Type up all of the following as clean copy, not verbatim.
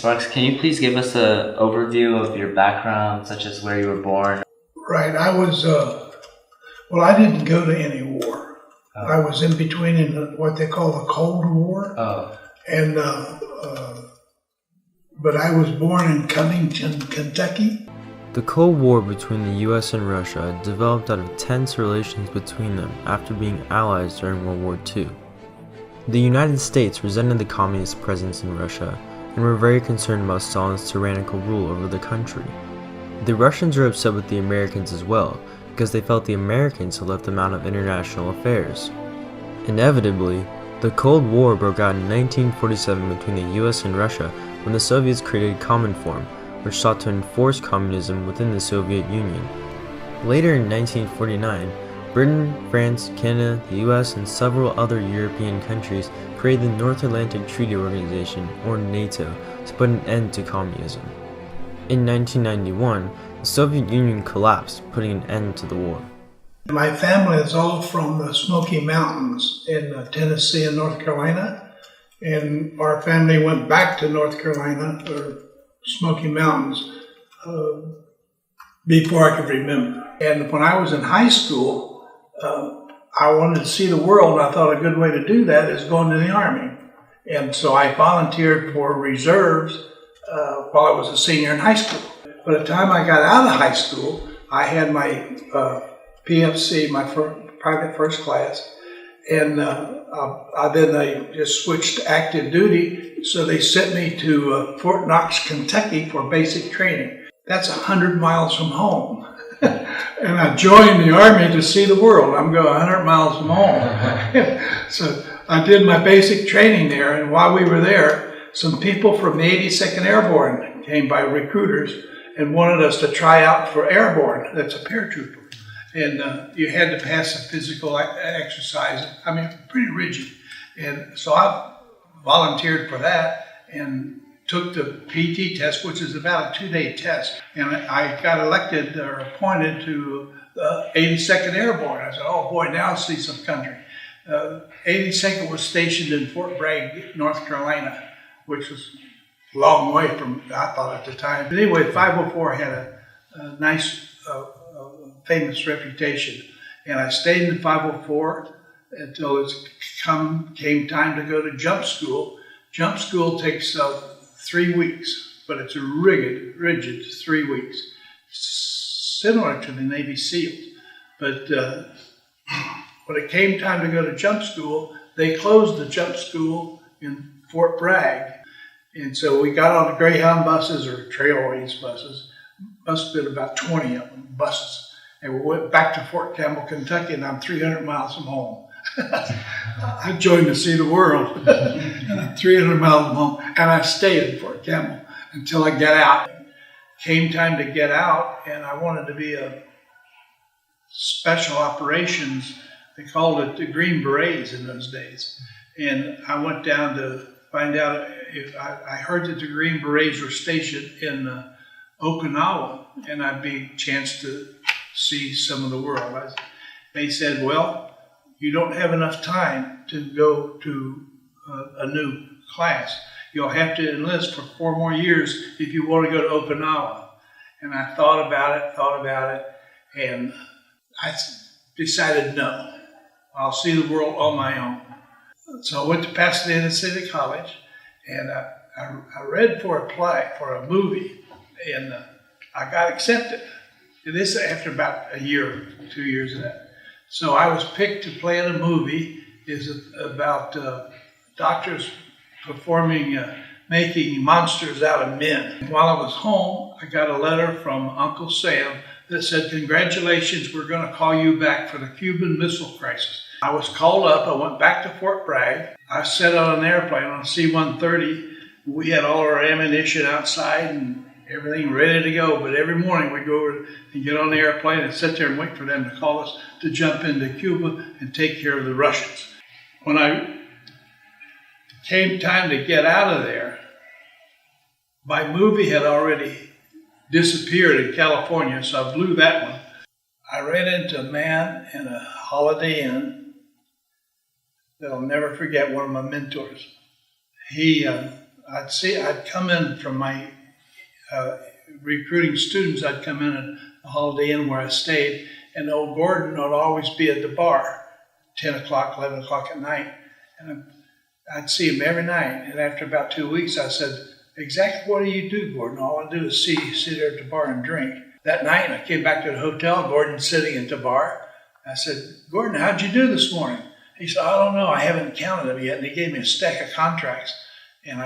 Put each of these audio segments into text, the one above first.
Sparks, can you please give us an overview of your background, such as where you were born? Right. I didn't go to any war. Oh. I was in between in what they call the Cold War. Oh. And, but I was born in Covington, Kentucky. The Cold War between the US and Russia developed out of tense relations between them after being allies during World War II. The United States resented the communist presence in Russia and were very concerned about Stalin's tyrannical rule over the country. The Russians were upset with the Americans as well, because they felt the Americans had left them out of international affairs. Inevitably, the Cold War broke out in 1947 between the US and Russia when the Soviets created Cominform, which sought to enforce communism within the Soviet Union. Later in 1949, Britain, France, Canada, the US, and several other European countries created the North Atlantic Treaty Organization, or NATO, to put an end to communism. In 1991, the Soviet Union collapsed, putting an end to the war. My family is all from the Smoky Mountains in Tennessee and North Carolina. And our family went back to North Carolina, or Smoky Mountains, before I could remember. And when I was in high school, I wanted to see the world. I thought a good way to do that is going to the Army. And so I volunteered for reserves while I was a senior in high school. By the time I got out of high school, I had my PFC, my private first class, and then I just switched to active duty, so they sent me to Fort Knox, Kentucky for basic training. That's 100 miles from home. And I joined the Army to see the world. I'm going 100 miles from home. So I did my basic training there, and while we were there, some people from the 82nd Airborne came by, recruiters, and wanted us to try out for airborne. That's a paratrooper. And you had to pass a physical exercise. I mean, pretty rigid. And so I volunteered for that and took the PT test, which is about a 2-day test. And I got elected or appointed to the 82nd Airborne. I said, oh boy, now I'll see some country. 82nd was stationed in Fort Bragg, North Carolina, which was a long way from, I thought at the time. But anyway, 504 had a nice, famous reputation. And I stayed in 504 until it came time to go to jump school. Jump school takes 3 weeks, but it's a rigid 3 weeks, similar to the Navy SEALs. But when it came time to go to jump school, they closed the jump school in Fort Bragg. And so we got on the Greyhound buses or Trailways buses, must have been about 20 of them, buses. And we went back to Fort Campbell, Kentucky, and I'm 300 miles from home. I joined to see the world, and I'm 300 miles from home, and I stayed in Fort Campbell until I got out. Came time to get out, and I wanted to be a special operations. They called it the Green Berets in those days. And I went down to find out if I heard that the Green Berets were stationed in Okinawa, and I'd be a chance to see some of the world. They said, well, you don't have enough time to go to a new class. You'll have to enlist for 4 more years if you want to go to Okinawa. And I thought about it, and I decided no. I'll see the world on my own. So I went to Pasadena City College, and I read for a movie, and I got accepted. This after about a year, 2 years of that. So I was picked to play in a movie. It's about doctors performing, making monsters out of men. While I was home, I got a letter from Uncle Sam that said, congratulations, we're going to call you back for the Cuban Missile Crisis. I was called up. I went back to Fort Bragg. I sat on an airplane on a C-130. We had all our ammunition outside and everything ready to go. But every morning we'd go over and get on the airplane and sit there and wait for them to call us to jump into Cuba and take care of the Russians. When I came time to get out of there, my movie had already disappeared in California, so I blew that one. I ran into a man in a Holiday Inn that I'll never forget, one of my mentors. I I'd come in from my recruiting students. I'd come in at the Holiday Inn where I stayed, and old Gordon would always be at the bar, 10 o'clock, 11 o'clock at night, and I'd see him every night. And after about 2 weeks, I said, "Exactly what do you do, Gordon?" "All I do is see you sit there at the bar and drink." That night, I came back to the hotel. Gordon's sitting at the bar. I said, "Gordon, how'd you do this morning?" He said, "I don't know. I haven't counted them yet." And he gave me a stack of contracts, and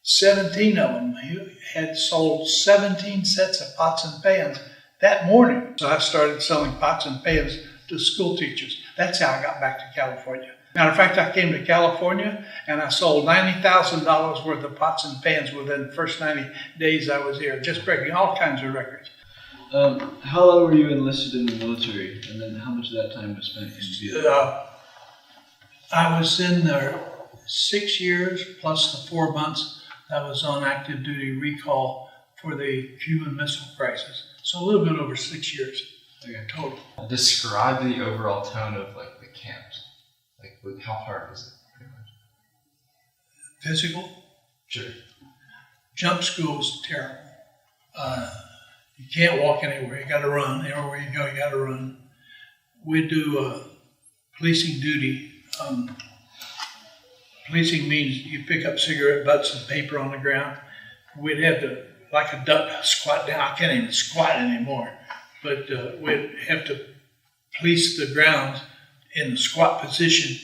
17 of them. He had sold 17 sets of pots and pans that morning. So I started selling pots and pans to school teachers. That's how I got back to California. Matter of fact, I came to California and I sold $90,000 worth of pots and pans within the first 90 days I was here, just breaking all kinds of records. How long were you enlisted in the military, and then how much of that time was spent in Vietnam? I was in there 6 years plus the 4 months I was on active duty recall for the Cuban Missile Crisis. So a little bit over 6 years total. Describe the overall tone of like the camps. Like how hard was it, pretty much? Physical? Sure. Jump school was terrible. You can't walk anywhere. You got to run. Everywhere you go, you got to run. We do policing duty. Policing means you pick up cigarette butts and paper on the ground. We'd have to, like a duck, squat down. I can't even squat anymore. But we'd have to police the ground in the squat position,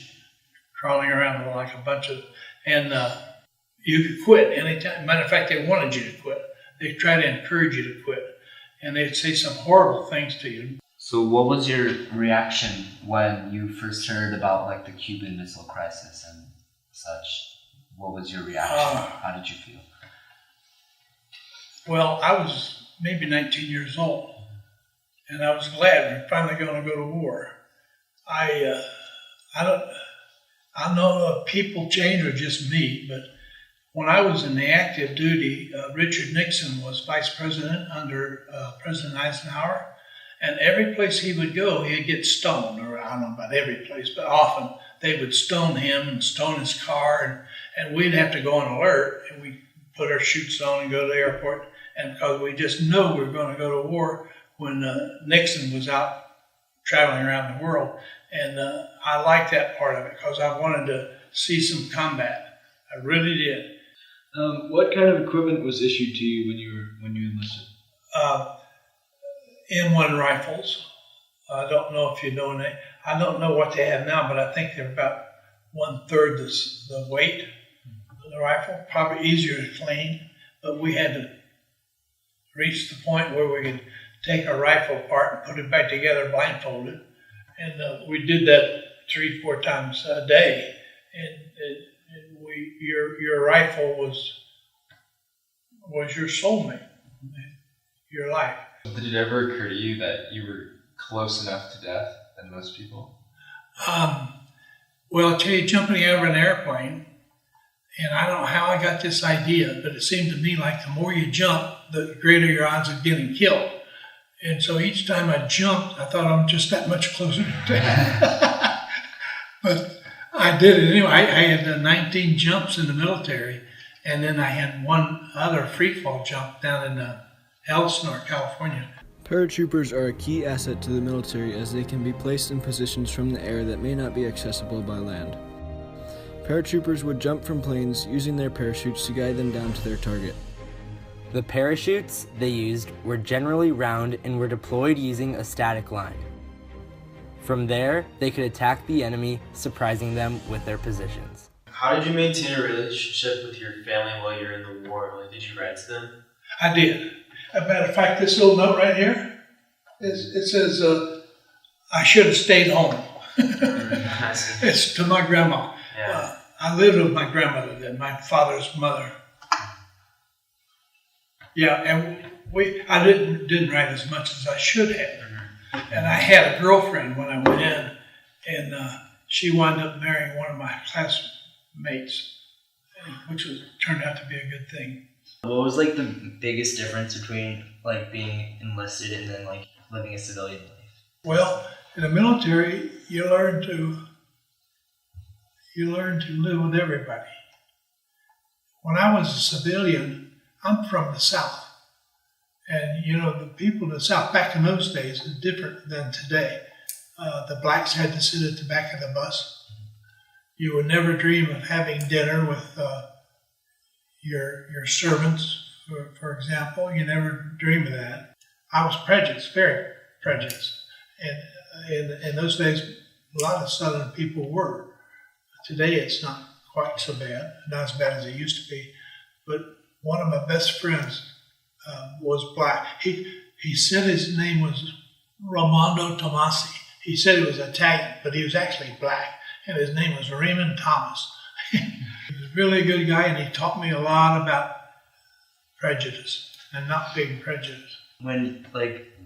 crawling around like a bunch of, and you could quit anytime. Matter of fact, they wanted you to quit. They try to encourage you to quit. And they'd say some horrible things to you. So what was your reaction when you first heard about like the Cuban Missile Crisis and such? What was your reaction? How did you feel? Well, I was maybe 19 years old, and I was glad we were finally going to go to war. I don't know if people change or just me, but when I was in the active duty, Richard Nixon was vice president under President Eisenhower, and every place he would go, he'd get stoned, or I don't know about every place, but often they would stone him and stone his car, and we'd have to go on alert, and we'd put our chutes on and go to the airport, and because we just know we were going to go to war when Nixon was out traveling around the world. And I liked that part of it because I wanted to see some combat. I really did. What kind of equipment was issued to you when you enlisted? M1 rifles. I don't know if you know any. I don't know what they have now, but I think they're about 1/3 the weight of the rifle. Probably easier to clean, but we had to reach the point where we could take our rifle apart and put it back together blindfolded. And we did that 3-4 times a day. And your rifle was your soulmate, your life. Did it ever occur to you that you were close enough to death than most people? Well, I'll tell you, jumping out of an airplane, and I don't know how I got this idea, but it seemed to me like the more you jump, the greater your odds of getting killed. And so each time I jumped, I thought I'm just that much closer to death. But I did it anyway. I had done 19 jumps in the military, and then I had one other free fall jump down in Elsinore, California. Paratroopers are a key asset to the military as they can be placed in positions from the air that may not be accessible by land. Paratroopers would jump from planes using their parachutes to guide them down to their target. The parachutes they used were generally round and were deployed using a static line. From there, they could attack the enemy, surprising them with their positions. How did you maintain a relationship with your family while you're in the war? Like, did you write to them? I did. As a matter of fact, this little note right here, it says, I should have stayed home. It's to my grandma. Yeah. I lived with my grandmother then, my father's mother. Yeah, and I didn't write as much as I should have. And I had a girlfriend when I went in, and she wound up marrying one of my classmates, which turned out to be a good thing. What was like the biggest difference between like being enlisted and then like living a civilian life? Well, in the military, you learn to live with everybody. when I was a civilian, I'm from the South. And, you know, the people in the South back in those days is different than today. The blacks had to sit at the back of the bus. You would never dream of having dinner with your servants, for example. You never dream of that. I was prejudiced, very prejudiced. And in those days, a lot of Southern people were. Today, it's not quite so bad, not as bad as it used to be. But one of my best friends was black. He said his name was Ramondo Tomasi. He said he was Italian, but he was actually black, and his name was Raymond Thomas. He was a really good guy, and he taught me a lot about prejudice and not being prejudiced. When,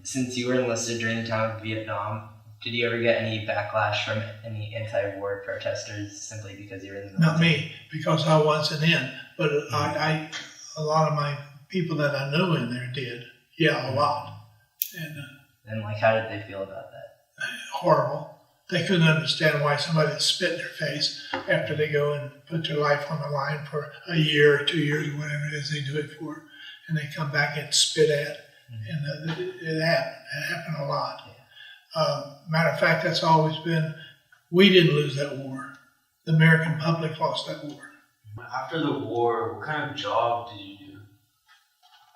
since you were enlisted during the time of Vietnam, did you ever get any backlash from any anti-war protesters simply because you were in the military? Not me, because I wasn't in, but a lot of my people that I knew in there did. Yeah, a lot. And how did they feel about that? Horrible. They couldn't understand why somebody would spit in their face after they go and put their life on the line for a year or 2 years or whatever it is they do it for, and they come back and spit at. And it happened. It happened a lot. Matter of fact, that's always been, we didn't lose that war. The American public lost that war. After the war, what kind of job did you do?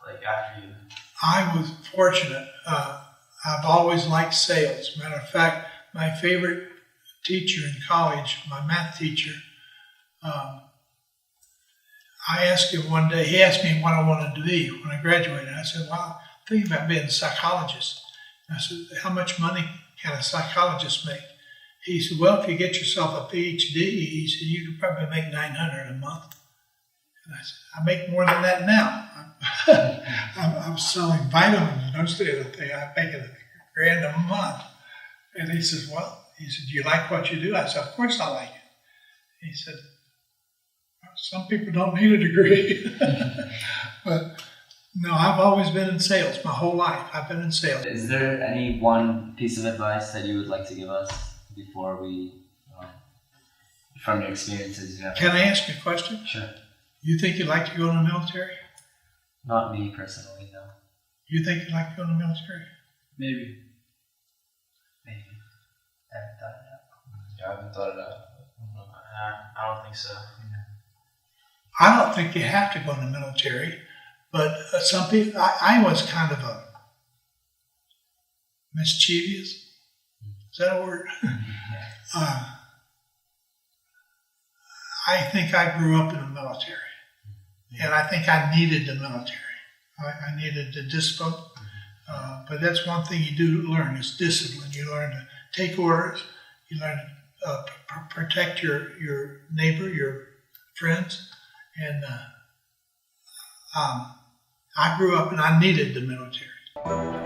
After you? I was fortunate. I've always liked sales. Matter of fact, my favorite teacher in college, my math teacher, I asked him one day, he asked me what I wanted to be when I graduated. I said, well, I'm thinking about being a psychologist. And I said, how much money can a psychologist make? He said, well, if you get yourself a PhD, he said, you could probably make $900 a month. And I said, I make more than that now. I'm selling vitamins and those things. I'm making $1,000 a month. And he says, do you like what you do? I said, of course I like it. He said, well, some people don't need a degree. But no, I've always been in sales. My whole life, I've been in sales. Is there any one piece of advice that you would like to give us before we, from your experiences? Can I ask you a question? Sure. You think you'd like to go in the military? Not me personally, no. You think you'd like to go in the military? Maybe. I haven't thought it out. Yeah, I haven't thought it out. I don't think so. I don't think you have to go in the military, but some people, I was kind of a mischievous. Is that a word? I think I grew up in the military, and I think I needed the military. I needed the discipline, but that's one thing you do learn is discipline. You learn to take orders. You learn to protect your neighbor, your friends, and I grew up and I needed the military.